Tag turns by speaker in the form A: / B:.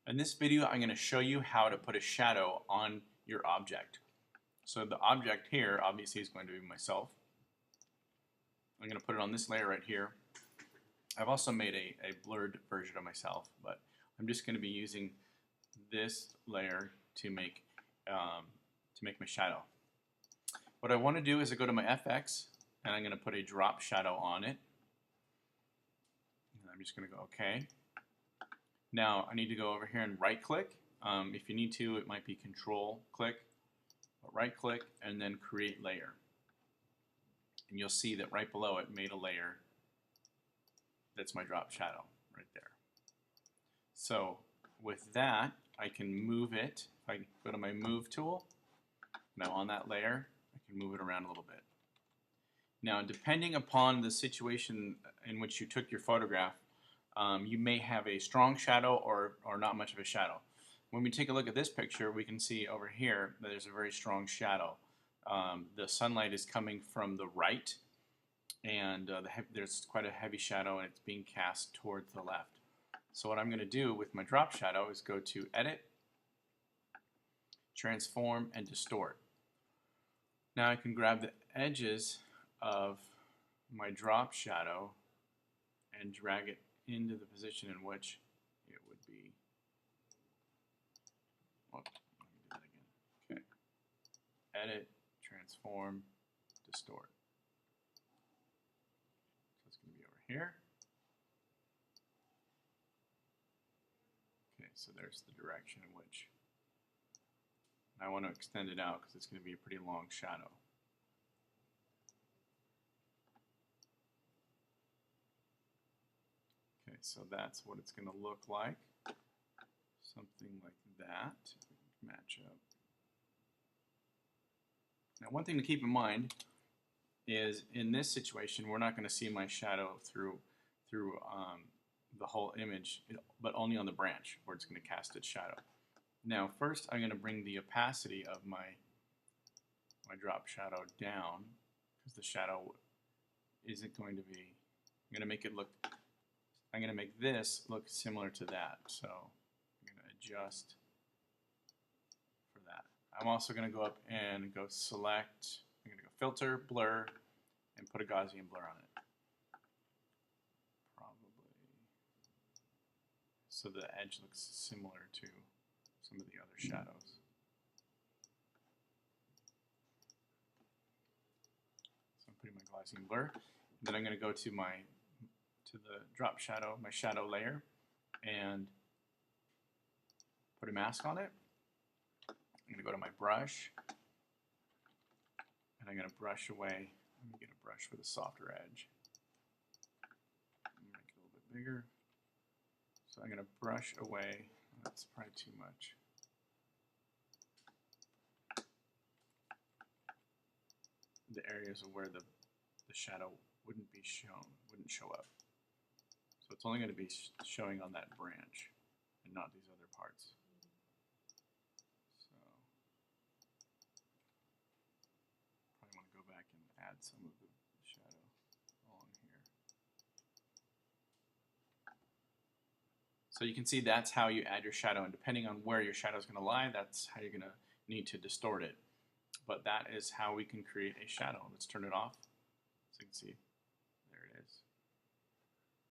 A: In this video, I'm going to show you how to put a shadow on your object. So the object here obviously is going to be myself. I'm going to put it on this layer right here. I've also made a blurred version of myself, but I'm just going to be using this layer to make my shadow. What I want to do is I go to my FX and I'm going to put a drop shadow on it. And I'm just going to go OK. Now I need to go over here and right click. If you need to, it might be control click, but right click and then create layer. And you'll see that right below it made a layer. That's my drop shadow right there. So with that, I can move it. If I go to my move tool, now on that layer, I can move it around a little bit. Now, depending upon the situation in which you took your photograph, you may have a strong shadow or not much of a shadow. When we take a look at this picture, we can see over here that there's a very strong shadow. The sunlight is coming from the right, and there's quite a heavy shadow, and it's being cast towards the left. So what I'm going to do with my drop shadow is go to Edit, Transform, and Distort. Now I can grab the edges of my drop shadow and drag it into the position in which it would be. Oh, let me do that again. Okay. Edit, Transform, Distort. So it's going to be over here. Okay, so there's the direction in which I want to extend it out because it's going to be a pretty long shadow. Okay, so that's what it's going to look like. Something like that. Match up. Now, one thing to keep in mind is in this situation, we're not going to see my shadow through the whole image, but only on the branch where it's going to cast its shadow. Now, first, I'm going to bring the opacity of my drop shadow down because the shadow isn't going to be. I'm going to make it look. I'm going to make this look similar to that. So I'm going to adjust for that. I'm also going to go up and go select. I'm going to go filter, blur, and put a Gaussian blur on it. Probably so the edge looks similar to some of the other shadows. So I'm putting my Gaussian blur. Then I'm going to go to the drop shadow, my shadow layer, and put a mask on it. I'm going to go to my brush, and I'm going to brush away. Let me get a brush with a softer edge. Make it a little bit bigger. So I'm going to brush away. That's probably too much. The areas of where the shadow wouldn't show up. So it's only going to be showing on that branch and not these other parts. So probably want to go back and add some of the shadow along here. So you can see that's how you add your shadow, and depending on where your shadow is going to lie, that's how you're going to need to distort it. But that is how we can create a shadow. Let's turn it off so you can see.